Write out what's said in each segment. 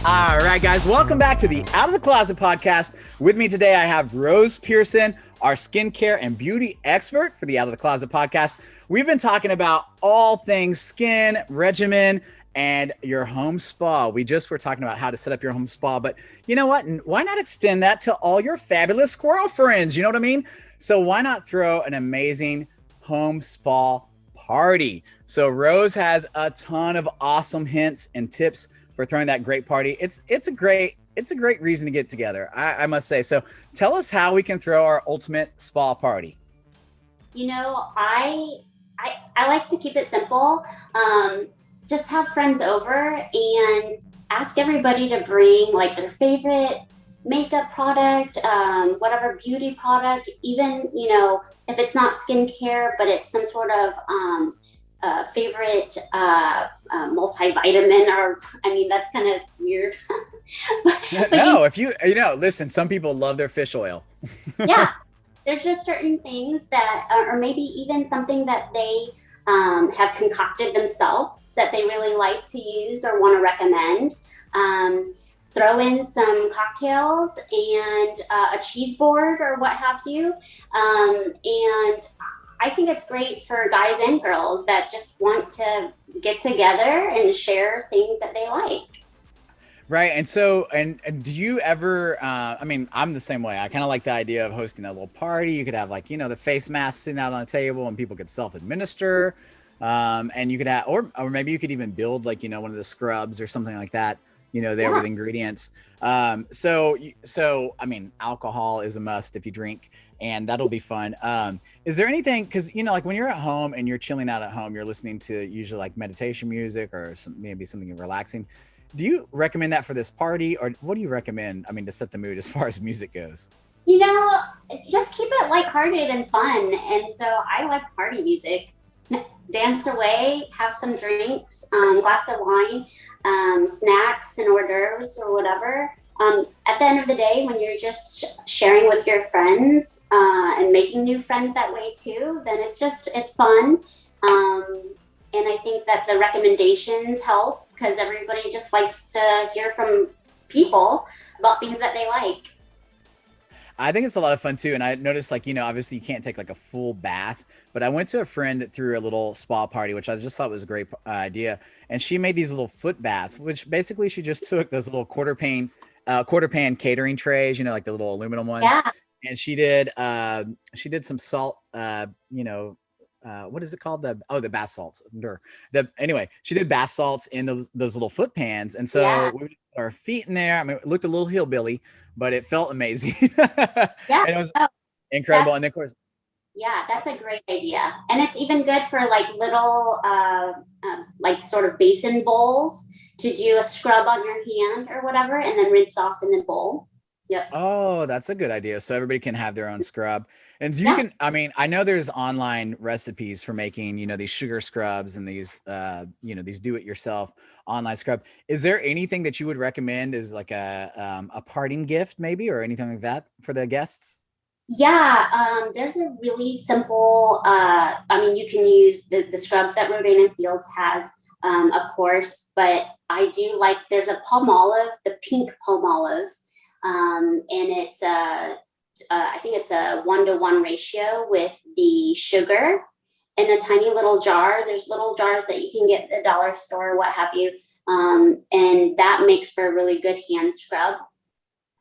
All right, guys, welcome back to the Out of the Closet podcast. With me today, I have Rose Pearson, our skincare and beauty expert for the Out of the Closet podcast. We've been talking about all things skin, regimen, and your home spa. We just were talking about how to set up your home spa, but you know what? Why not extend that to all your fabulous squirrel friends? You know what I mean? So why not throw an amazing home spa party? So Rose has a ton of awesome hints and tips for throwing that great party. It's a great reason to get together, I must say. So tell us how we can throw our ultimate spa party. You know, I like to keep it simple. Just have friends over and ask everybody to bring like their favorite makeup product, whatever beauty product, even, you know, if it's not skincare, but it's some sort of favorite multivitamin, or I mean, that's kind of weird. but No, if you listen, some people love their fish oil. Yeah, there's just certain things that, or maybe even something that they have concocted themselves that they really like to use or want to recommend. Throw in some cocktails and a cheese board or what have you. And I think it's great for guys and girls that just want to get together and share things that they like. Right. And so, and do you ever, I mean, I'm the same way. I kind of like the idea of hosting a little party. You could have like, the face mask sitting out on the table and people could self-administer. And you could have, or maybe you could even build like, one of the scrubs or something like that, there with ingredients. So, I mean, alcohol is a must if you drink, and that'll be fun. Is there anything, cause like when you're at home and you're chilling out at home, you're listening to usually like meditation music or maybe something relaxing. Do you recommend that for this party, or what do you recommend? I mean, to set the mood as far as music goes. You know, just keep it lighthearted and fun. And so I like party music. Dance away, have some drinks, glass of wine, snacks and hors d'oeuvres or whatever. At the end of the day, when you're just sharing with your friends and making new friends that way too, then it's fun. And I think that the recommendations help because everybody just likes to hear from people about things that they like. I think it's a lot of fun too. And I noticed like, obviously you can't take like a full bath, but I went to a friend that threw a little spa party, which I just thought was a great idea. And she made these little foot baths, which basically she just took those little quarter pan catering trays, like the little aluminum ones. Yeah. And she did some salt, what is it called? The bath salts. Anyway, she did bath salts in those little foot pans. And so we put our feet in there. I mean, it looked a little hillbilly, but it felt amazing. Yeah. And it was incredible. And then of course, yeah, that's a great idea. And it's even good for like little, like sort of basin bowls to do a scrub on your hand or whatever, and then rinse off in the bowl. Yep. Oh, that's a good idea. So everybody can have their own scrub. And you can, I mean, I know there's online recipes for making, these sugar scrubs and these, these do-it-yourself online scrub. Is there anything that you would recommend as like a parting gift maybe, or anything like that for the guests? Yeah, there's a really simple, I mean, you can use the scrubs that Rodeo and Fields has, of course, but I do like, there's a palm olive, the pink palm olive, and it's I think it's a 1-to-1 ratio with the sugar in a tiny little jar. There's little jars that you can get at the dollar store, what have you, and that makes for a really good hand scrub.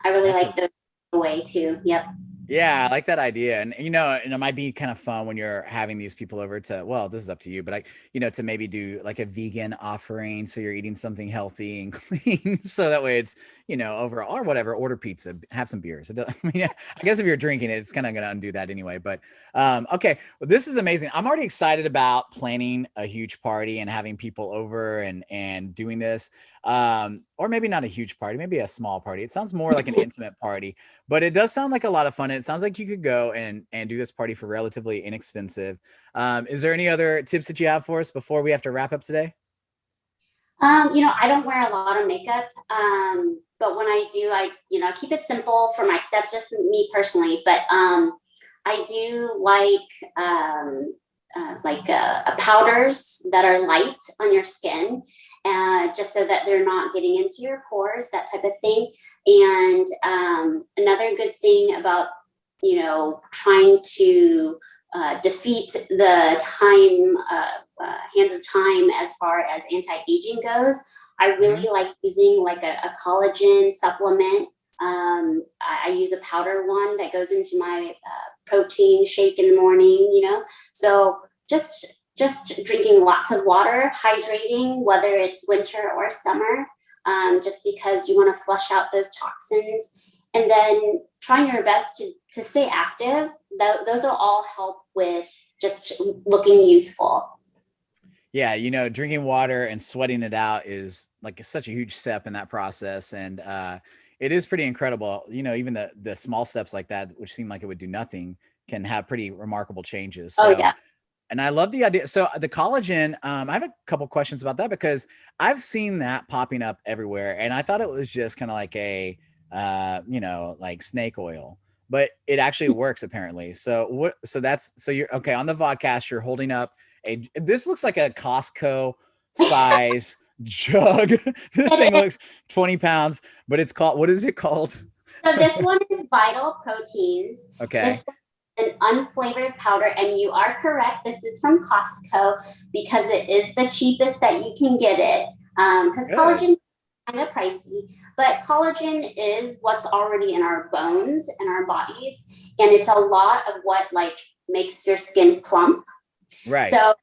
I really like those way too. Yep. Yeah, I like that idea. And, and it might be kind of fun when you're having these people over to, well, this is up to you, but to maybe do like a vegan offering. So you're eating something healthy and clean. So that way it's, overall or whatever, order pizza, have some beers. I mean, I guess if you're drinking it, it's kind of going to undo that anyway. But okay, well, this is amazing. I'm already excited about planning a huge party and having people over and doing this. Or maybe not a huge party, maybe a small party. It sounds more like an intimate party, but it does sound like a lot of fun. It sounds like you could go and do this party for relatively inexpensive. Is there any other tips that you have for us before we have to wrap up today? I don't wear a lot of makeup, but when I do, I keep it simple that's just me personally, but I do like powders that are light on your skin, just so that they're not getting into your pores, that type of thing. And another good thing about, trying to defeat the hands of time as far as anti-aging goes, I really like using like a collagen supplement. I use a powder one that goes into my protein shake in the morning, so just drinking lots of water, hydrating, whether it's winter or summer, just because you want to flush out those toxins, and then trying your best to stay active. Those will all help with just looking youthful. Yeah, drinking water and sweating it out is like such a huge step in that process. And it is pretty incredible. Even the small steps like that, which seem like it would do nothing, can have pretty remarkable changes. So, Oh yeah. And I love the idea. So the collagen, I have a couple questions about that, because I've seen that popping up everywhere. And I thought it was just kind of like a, like snake oil, but it actually works apparently. So you're okay on the vodcast, you're holding up this looks like a Costco size jug. This thing looks 20 pounds, but what is it called? So this one is Vital Proteins. Okay. This one is an unflavored powder, and you are correct. This is from Costco because it is the cheapest that you can get it. Because collagen is kind of pricey, but collagen is what's already in our bones and our bodies, and it's a lot of what like makes your skin plump. Right. So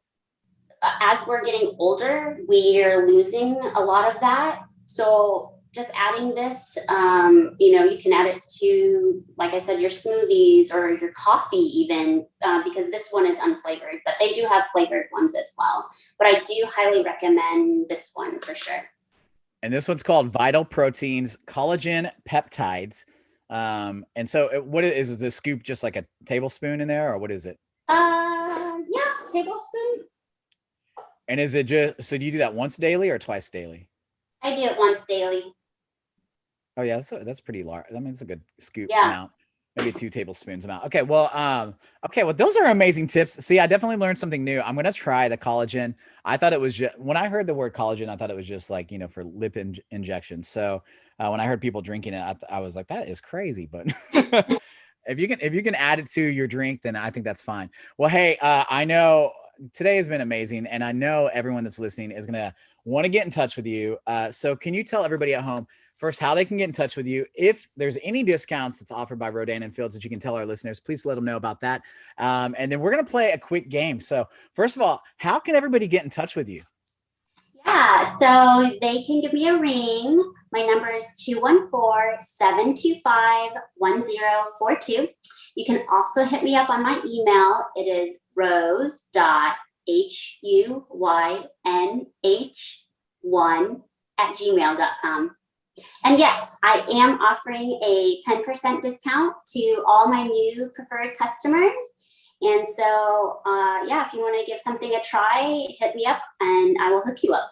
as we're getting older, we are losing a lot of that. So just adding this, you can add it to, like I said, your smoothies or your coffee even, because this one is unflavored, but they do have flavored ones as well. But I do highly recommend this one for sure. And this one's called Vital Proteins Collagen Peptides. And so what is the scoop just like a tablespoon in there, or what is it? Yeah, tablespoon. And is it so do you do that once daily or twice daily? I do it once daily. Oh yeah, that's pretty large. I mean, it's a good scoop amount, maybe 2 tablespoons amount. Okay, well, those are amazing tips. See, I definitely learned something new. I'm gonna try the collagen. I thought it was just, when I heard the word collagen, I thought it was just like for lip injections. So when I heard people drinking it, I was like, that is crazy. But if you can add it to your drink, then I think that's fine. Well, hey, I know today has been amazing, and I know everyone that's listening is gonna want to get in touch with you. So can you tell everybody at home first how they can get in touch with you? If there's any discounts that's offered by Rodan and Fields that you can tell our listeners, please let them know about that. And then we're going to play a quick game. So first of all, how can everybody get in touch with you? Yeah, so they can give me a ring. My number is 214-725-1042. You can also hit me up on my email. It is rose.huynh1@gmail.com. And yes, I am offering a 10% discount to all my new preferred customers. And so, if you want to give something a try, hit me up and I will hook you up.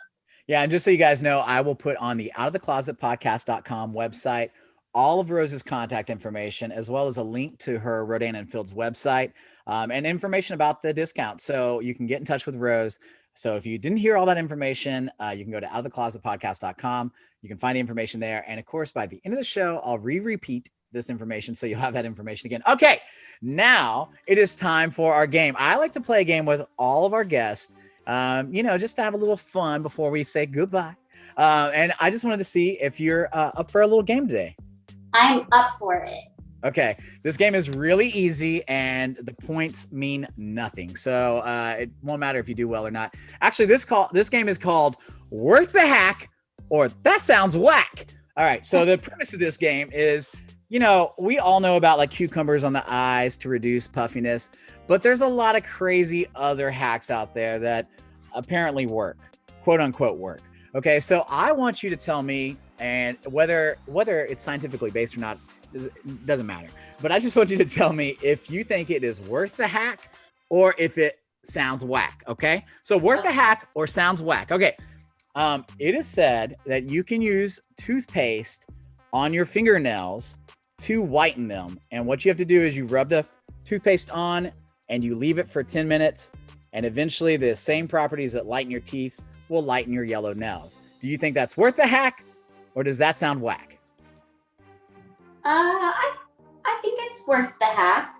Yeah. And just so you guys know, I will put on the outoftheclosetpodcast.com website all of Rose's contact information, as well as a link to her Rodan and Fields website, and information about the discount. So you can get in touch with Rose. So if you didn't hear all that information, you can go to outoftheclosetpodcast.com. You can find the information there. And of course, by the end of the show, I'll repeat this information, so you'll have that information again. Okay, now it is time for our game. I like to play a game with all of our guests, just to have a little fun before we say goodbye. And I just wanted to see if you're up for a little game today. I'm up for it. Okay, this game is really easy and the points mean nothing. So it won't matter if you do well or not. Actually, this game is called Worth the Hack or That Sounds Whack. All right, so the premise of this game is, we all know about like cucumbers on the eyes to reduce puffiness, but there's a lot of crazy other hacks out there that apparently work, quote unquote work. Okay, so I want you to tell me, and whether it's scientifically based or not, doesn't matter. But I just want you to tell me if you think it is worth the hack or if it sounds whack. Okay, so worth the hack or sounds whack. Okay, it is said that you can use toothpaste on your fingernails to whiten them. And what you have to do is you rub the toothpaste on and you leave it for 10 minutes And eventually the same properties that lighten your teeth will lighten your yellow nails. Do you think that's worth the hack, or does that sound whack? I think it's worth the hack.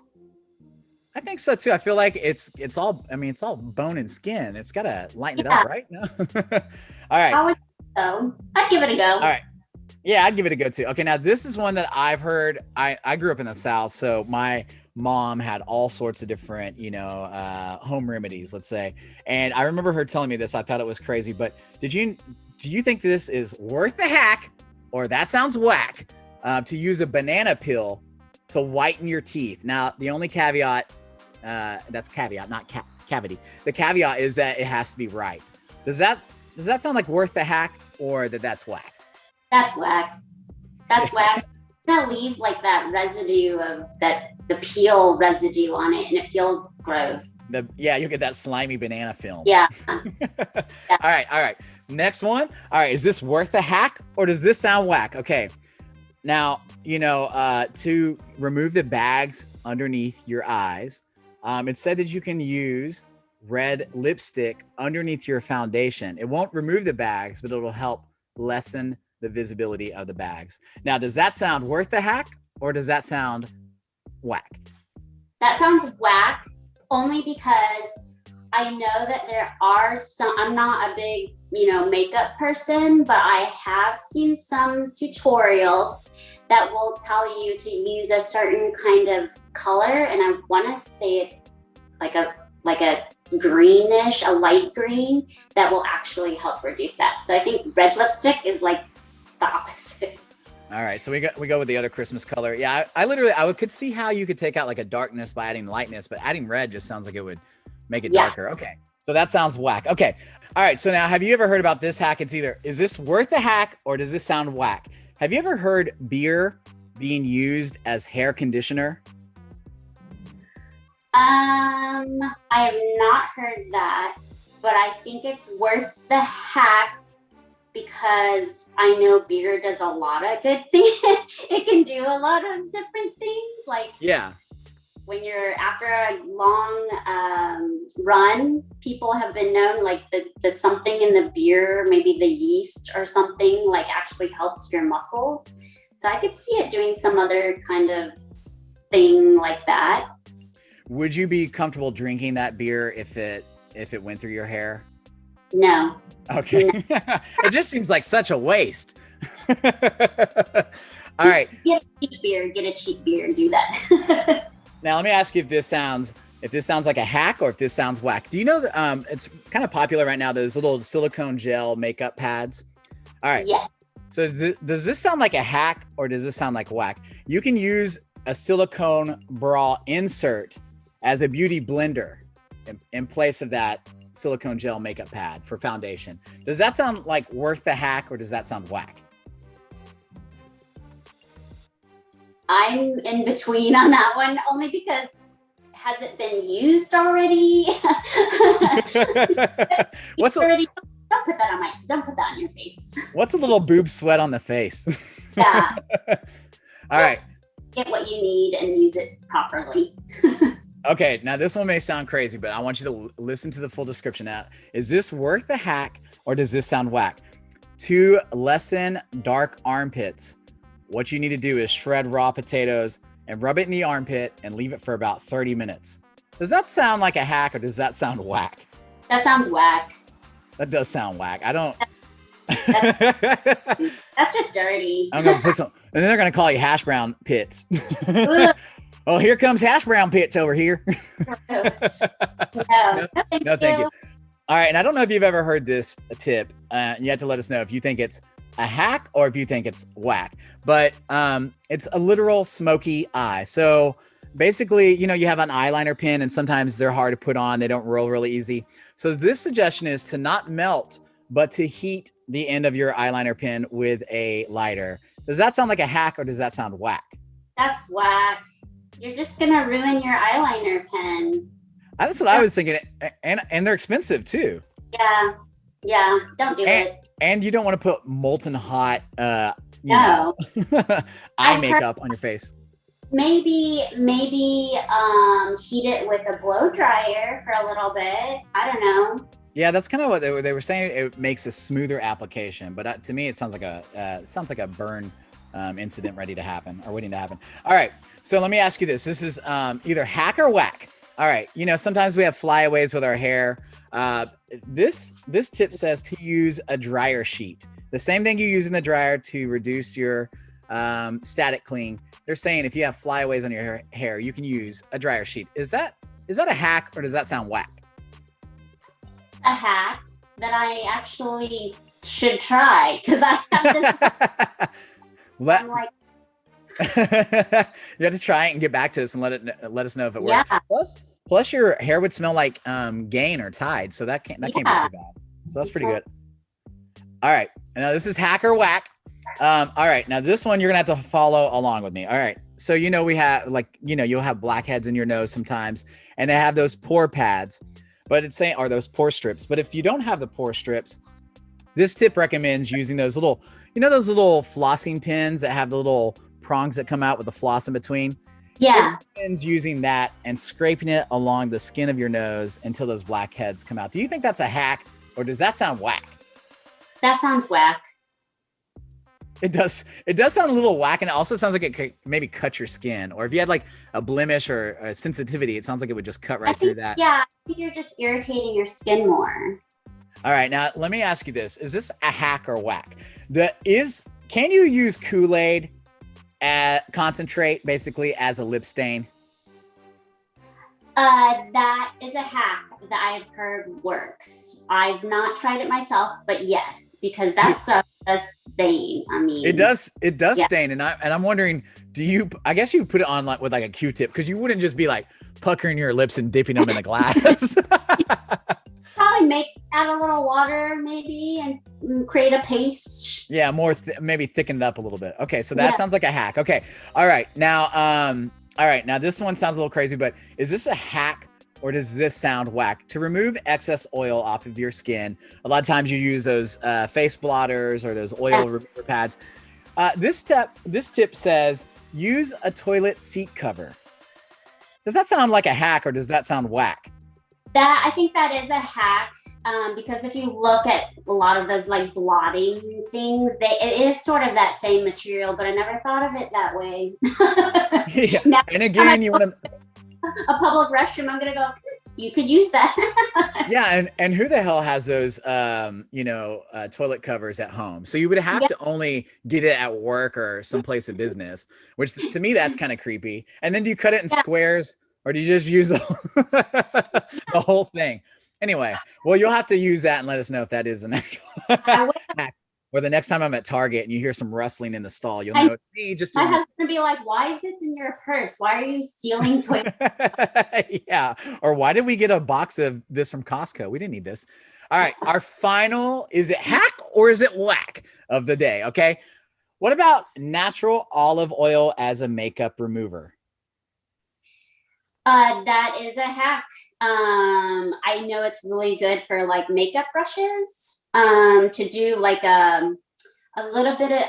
I think so too. I feel like it's all, I mean, it's all bone and skin. It's got to lighten it up, right? No? All right. I would so. I'd give it a go. All right. Yeah, I'd give it a go too. Okay, now this is one that I've heard. I grew up in the South, so my mom had all sorts of different, home remedies, let's say. And I remember her telling me this. I thought it was crazy, but do you think this is worth the hack, or that sounds whack, to use a banana peel to whiten your teeth? Now, the only caveat, that's caveat, not cavity. The caveat is that it has to be right. Does that sound like worth the hack, or that's whack? That's whack. That's whack. I'm gonna leave like that residue of the peel residue on it, and it feels gross. You get that slimy banana film. Yeah. All right. Next one. All right, is this worth the hack, or does this sound whack? Okay. Now, to remove the bags underneath your eyes, it said that you can use red lipstick underneath your foundation. It won't remove the bags, but it'll help lessen the visibility of the bags. Now, does that sound worth the hack, or does that sound whack? That sounds whack, only because I know that there are some, I'm not a big, makeup person, but I have seen some tutorials that will tell you to use a certain kind of color. And I want to say it's like a greenish, a light green, that will actually help reduce that. So I think red lipstick is like the opposite. All right, so we go with the other Christmas color. Yeah, I could see how you could take out like a darkness by adding lightness, but adding red just sounds like it would make it darker. Okay, so that sounds whack. Okay, all right, so now have you ever heard about this hack? It's either, is this worth the hack, or does this sound whack? Have you ever heard beer being used as hair conditioner? I have not heard that, but I think it's worth the hack because I know beer does a lot of good things. It can do a lot of different things. Like, when you're after a long run, people have been known, like the something in the beer, maybe the yeast or something, like actually helps your muscles. So I could see it doing some other kind of thing like that. Would you be comfortable drinking that beer if it went through your hair? No. Okay. No. It just seems like such a waste. All right. Get a cheap beer and do that. Now let me ask you if this sounds like a hack, or if this sounds whack. Do you know that it's kind of popular right now, those little silicone gel makeup pads? All right. Yeah. So does this sound like a hack, or does this sound like whack? You can use a silicone bra insert as a beauty blender in place of that silicone gel makeup pad for foundation. Does that sound like worth the hack, or does that sound whack? I'm in between on that one, only because has it been used already? Don't put that on your face. What's a little boob sweat on the face? Yeah. All right. Get what you need and use it properly. Okay, now this one may sound crazy, but I want you to listen to the full description. Now, is this worth the hack, or does this sound whack? To lessen dark armpits, what you need to do is shred raw potatoes and rub it in the armpit and leave it for about 30 minutes. Does that sound like a hack, or does that sound whack? That sounds whack. That does sound whack. I don't. That's just dirty. I'm gonna put some, and then they're gonna call you hash brown pits. Oh, here comes hash brown pits over here. No, thank you. All right, and I don't know if you've ever heard this tip. You have to let us know if you think it's a hack or if you think it's whack. But it's a literal smoky eye. So basically, you have an eyeliner pen, and sometimes they're hard to put on. They don't roll really easy. So this suggestion is to not melt, but to heat the end of your eyeliner pen with a lighter. Does that sound like a hack, or does that sound whack? That's whack. You're just gonna ruin your eyeliner pen. That's what I was thinking, and they're expensive too. Yeah, don't do it. And you don't want to put molten hot, No. eye makeup on your face. maybe heat it with a blow dryer for a little bit. I don't know. Yeah, that's kind of what they were saying. It makes a smoother application, but to me, it sounds like a burn incident ready to happen or waiting to happen. All right, so let me ask you this. This is either hack or whack. All right, sometimes we have flyaways with our hair. This tip says to use a dryer sheet. The same thing you use in the dryer to reduce your static cling. They're saying if you have flyaways on your hair, you can use a dryer sheet. Is that a hack or does that sound whack? A hack that I actually should try because I have this. I'm like, you have to try it and get back to us and let us know if it works. Yeah. Plus your hair would smell like Gain or Tide, so that can't be too bad. So that's pretty good. All right, now this is hack or whack. All right, now this one you're gonna have to follow along with me. All right, so we have you'll have blackheads in your nose sometimes, and they have those pore pads. But it's saying, are those pore strips? But if you don't have the pore strips, this tip recommends using those little, those little flossing pins that have the little prongs that come out with the floss in between. Yeah. It recommends using that and scraping it along the skin of your nose until those blackheads come out. Do you think that's a hack or does that sound whack? That sounds whack. It does sound a little whack, and it also sounds like it could maybe cut your skin, or if you had like a blemish or a sensitivity, it sounds like it would just cut right through that. Yeah, I think you're just irritating your skin more. All right, now let me ask you this: is this a hack or whack? Can you use Kool-Aid concentrate basically as a lip stain? That is a hack that I've heard works. I've not tried it myself, but yes, because that stuff does stain. I mean, it does stain, and I'm wondering, I guess you put it on with like a Q-tip, because you wouldn't just be like puckering your lips and dipping them in the glass. Probably add a little water maybe and create a paste. Yeah, maybe thicken it up a little bit. Okay, so that sounds like a hack. Okay, all right, now this one sounds a little crazy, but is this a hack or does this sound whack? To remove excess oil off of your skin, a lot of times you use those face blotters or those oil remover pads. This tip says use a toilet seat cover. Does that sound like a hack or does that sound whack? I think that is a hack because if you look at a lot of those like blotting things, it is sort of that same material, but I never thought of it that way. Yeah. Now, and again, you want to a public restroom, I'm gonna go, you could use that. Yeah, and who the hell has those toilet covers at home? So you would have to only get it at work or someplace of business, which to me that's kind of creepy. And then do you cut it in squares or do you just use the whole thing? Anyway, well, you'll have to use that and let us know if that is an actual hack. Or the next time I'm at Target and you hear some rustling in the stall, you'll know it's me. Just my husband would be like, "Why is this in your purse? Why are you stealing toilet?" Yeah. Or why did we get a box of this from Costco? We didn't need this. All right. Our final, is it hack or is it whack of the day? Okay. What about natural olive oil as a makeup remover? That is a hack. I know it's really good for like makeup brushes. To do like a little bit of,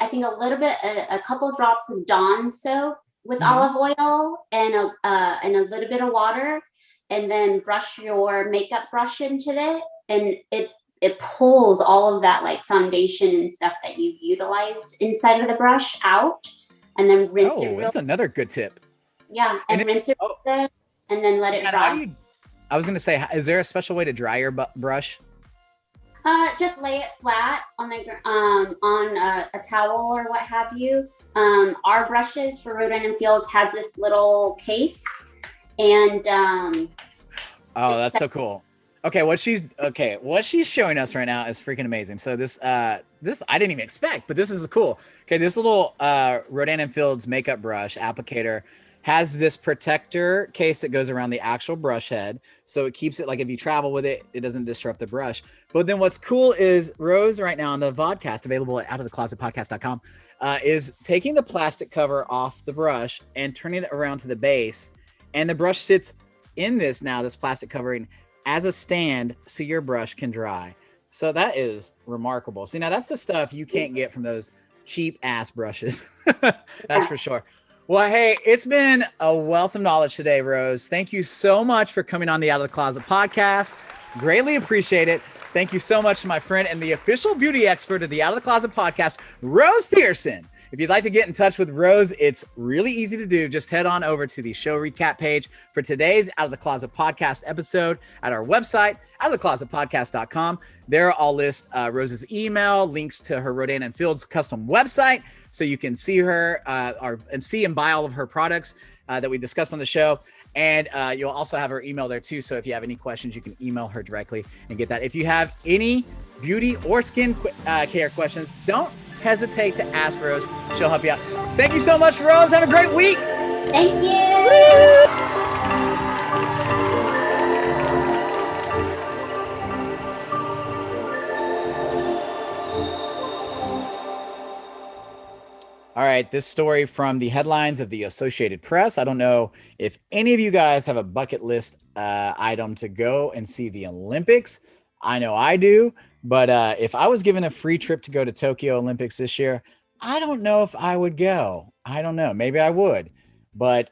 a couple drops of Dawn soap with olive oil and a little bit of water, and then brush your makeup brush into it, and it pulls all of that like foundation and stuff that you've utilized inside of the brush out, and then rinse it. That's another good tip. Yeah, and rinse it good, and then let it dry. I was gonna say, is there a special way to dry your brush? Just lay it flat on a towel or what have you. Our brushes for Rodan and Fields has this little case, and that's so cool. Okay, what she's showing us right now is freaking amazing. So this I didn't even expect, but this is cool. Okay, this little Rodan and Fields makeup brush applicator has this protector case that goes around the actual brush head. So it keeps it, like if you travel with it, it doesn't disrupt the brush. But then what's cool is Rose right now on the vodcast, available at outoftheclosetpodcast.com, is taking the plastic cover off the brush and turning it around to the base. And the brush sits in this plastic covering as a stand so your brush can dry. So that is remarkable. See, now that's the stuff you can't get from those cheap ass brushes. That's for sure. Well, hey, it's been a wealth of knowledge today, Rose. Thank you so much for coming on the Out of the Closet podcast. Greatly appreciate it. Thank you so much to my friend and the official beauty expert of the Out of the Closet podcast, Rose Pearson. If you'd like to get in touch with Rose, it's really easy to do. Just head on over to the show recap page for today's Out of the Closet podcast episode at our website, outoftheclosetpodcast.com. There I'll list Rose's email, links to her Rodan and Fields custom website, so you can see her and see and buy all of her products that we discussed on the show. And you'll also have her email there too. So if you have any questions, you can email her directly and get that. If you have any beauty or skin care questions, don't hesitate to ask Rose. She'll help you out. Thank you so much, Rose. Have a great week. Thank you. All right, this story from the headlines of the Associated Press. I don't know if any of you guys have a bucket list item to go and see the Olympics. I know I do, but if I was given a free trip to go to Tokyo Olympics this year, I don't know if I would go. I don't know. Maybe I would. But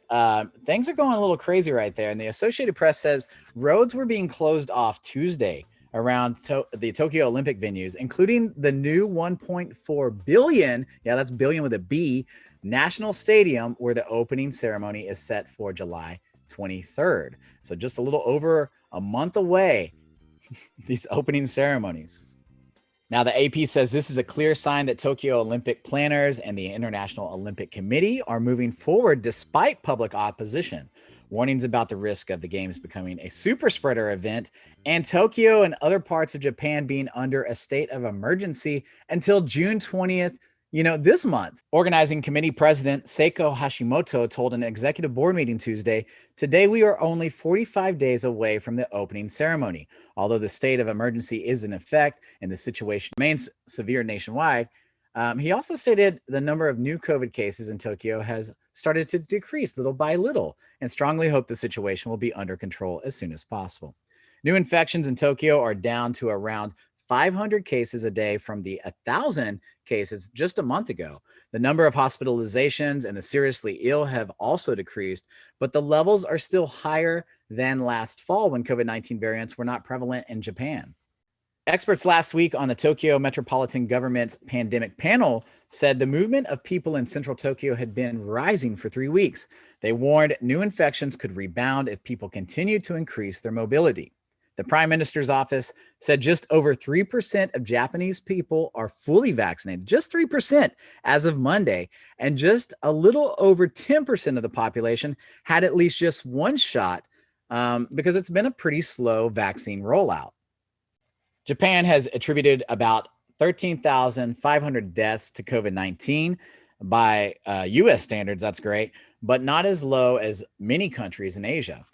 things are going a little crazy right there. And the Associated Press says roads were being closed off Tuesday around the Tokyo Olympic venues, including the new 1.4 billion, yeah, that's billion with a B, national stadium, where the opening ceremony is set for July 23rd. So just a little over a month away, these opening ceremonies. Now, the AP says this is a clear sign that Tokyo Olympic planners and the International Olympic Committee are moving forward despite public opposition. Warnings about the risk of the games becoming a super spreader event and Tokyo and other parts of Japan being under a state of emergency until June 20th, this month. Organizing committee president Seiko Hashimoto told an executive board meeting Tuesday, "Today we are only 45 days away from the opening ceremony. Although the state of emergency is in effect and the situation remains severe nationwide." He also stated the number of new COVID cases in Tokyo has started to decrease little by little and strongly hope the situation will be under control as soon as possible. New infections in Tokyo are down to around 500 cases a day from the 1,000 cases just a month ago. The number of hospitalizations and the seriously ill have also decreased, but the levels are still higher than last fall when COVID-19 variants were not prevalent in Japan. Experts last week on the Tokyo Metropolitan Government's pandemic panel said the movement of people in central Tokyo had been rising for 3 weeks. They warned new infections could rebound if people continued to increase their mobility. The Prime Minister's office said just over 3% of Japanese people are fully vaccinated, just 3% as of Monday, and just a little over 10% of the population had at least just one shot because it's been a pretty slow vaccine rollout. Japan has attributed about 13,500 deaths to COVID-19 by U.S. standards. That's great, but not as low as many countries in Asia.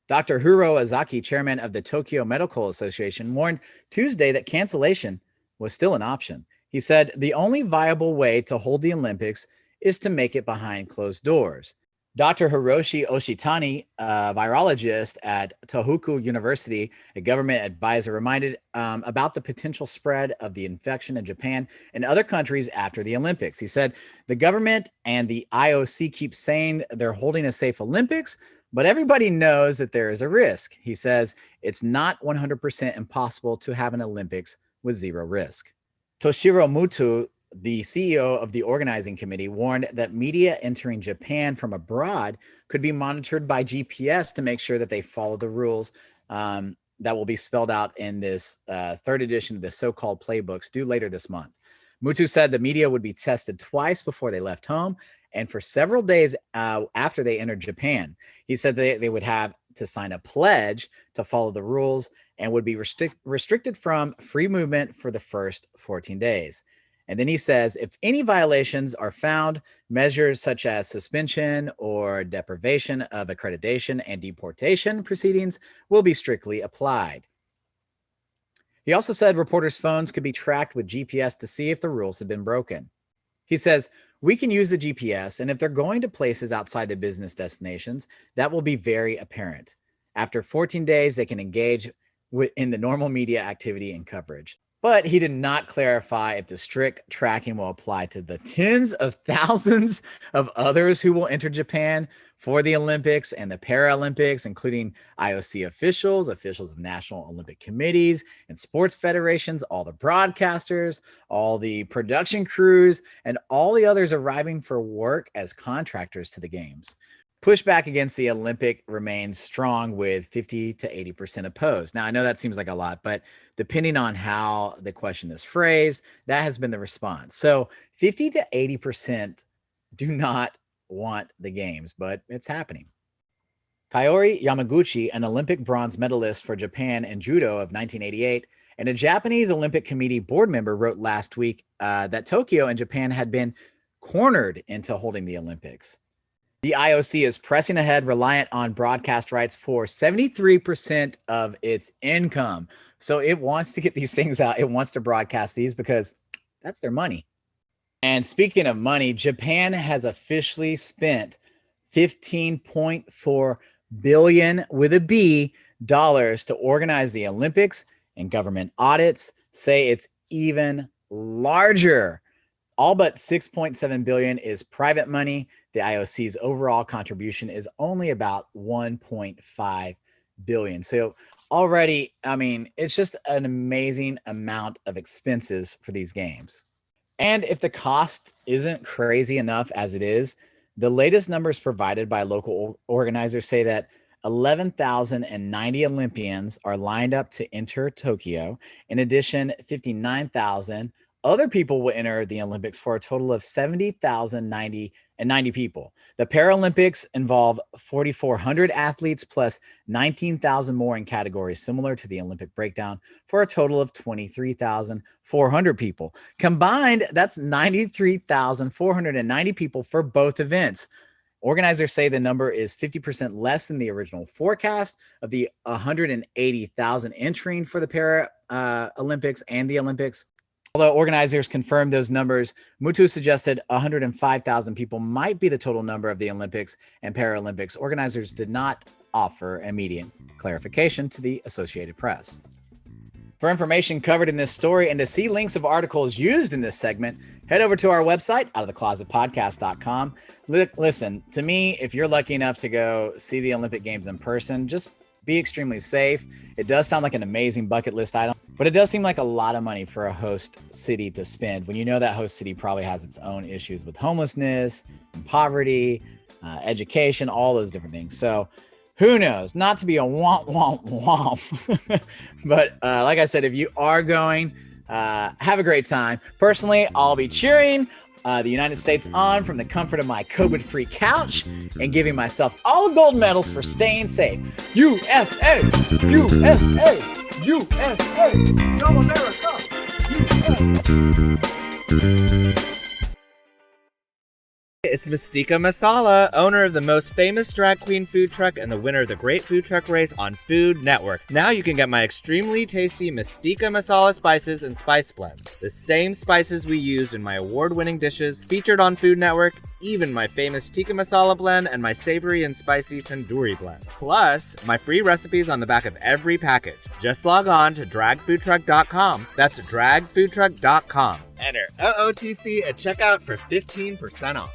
Dr. Hiro Azaki, chairman of the Tokyo Medical Association, warned Tuesday that cancellation was still an option. He said the only viable way to hold the Olympics is to make it behind closed doors. Dr. Hiroshi Oshitani, a virologist at Tohoku University, a government advisor, reminded about the potential spread of the infection in Japan and other countries after the Olympics. He said the government and the IOC keep saying they're holding a safe Olympics, but everybody knows that there is a risk. He says it's not 100% impossible to have an Olympics with zero risk. Toshiro Muto, the CEO of the organizing committee, warned that media entering Japan from abroad could be monitored by GPS to make sure that they follow the rules that will be spelled out in this third edition of the so-called playbooks due later this month. Mutu said the media would be tested twice before they left home and for several days after they entered Japan. He said they would have to sign a pledge to follow the rules and would be restricted from free movement for the first 14 days. And then he says, if any violations are found, measures such as suspension or deprivation of accreditation and deportation proceedings will be strictly applied. He also said reporters' phones could be tracked with GPS to see if the rules have been broken. He says, we can use the GPS, and if they're going to places outside the business destinations, that will be very apparent. After 14 days, they can engage in the normal media activity and coverage. But he did not clarify if the strict tracking will apply to the tens of thousands of others who will enter Japan for the Olympics and the Paralympics, including IOC officials, officials of national Olympic committees and sports federations, all the broadcasters, all the production crews, and all the others arriving for work as contractors to the games. Pushback against the Olympic remains strong, with 50 to 80% opposed. Now, I know that seems like a lot, but depending on how the question is phrased, that has been the response. So 50 to 80% do not want the games, but it's happening. Kaori Yamaguchi, an Olympic bronze medalist for Japan in judo of 1988, and a Japanese Olympic Committee board member, wrote last week that Tokyo and Japan had been cornered into holding the Olympics. The IOC is pressing ahead, reliant on broadcast rights for 73% of its income. So it wants to get these things out. It wants to broadcast these because that's their money. And speaking of money, Japan has officially spent $15.4 billion with a B dollars to organize the Olympics, and government audits say it's even larger. All but $6.7 billion is private money. The IOC's overall contribution is only about $1.5 billion. So already, I mean, it's just an amazing amount of expenses for these games. And if the cost isn't crazy enough as it is, the latest numbers provided by local organizers say that 11,090 Olympians are lined up to enter Tokyo. In addition, 59,000 other people will enter the Olympics for a total of 70,090 people. The Paralympics involve 4,400 athletes plus 19,000 more in categories similar to the Olympic breakdown for a total of 23,400 people. Combined, that's 93,490 people for both events. Organizers say the number is 50% less than the original forecast of the 180,000 entering for the Paralympics and the Olympics. Although organizers confirmed those numbers, Mutu suggested 105,000 people might be the total number of the Olympics and Paralympics. Organizers did not offer immediate clarification to the Associated Press. For information covered in this story and to see links of articles used in this segment, head over to our website, outoftheclosetpodcast.com. Listen, to me, if you're lucky enough to go see the Olympic Games in person, just be extremely safe. It does sound like an amazing bucket list item, but it does seem like a lot of money for a host city to spend when you know that host city probably has its own issues with homelessness, and poverty, education, all those different things. So who knows? Not to be a womp. But like I said, if you are going, have a great time. Personally, I'll be cheering the United States on from the comfort of my COVID-free couch and giving myself all the gold medals for staying safe. USA! USA! USA! Go America! USA! It's Mystica Masala, owner of the most famous drag queen food truck and the winner of the Great Food Truck Race on Food Network. Now you can get my extremely tasty Mystica Masala spices and spice blends. The same spices we used in my award-winning dishes featured on Food Network, even my famous tikka masala blend and my savory and spicy tandoori blend. Plus, my free recipes on the back of every package. Just log on to dragfoodtruck.com. That's dragfoodtruck.com. Enter OOTC at checkout for 15% off.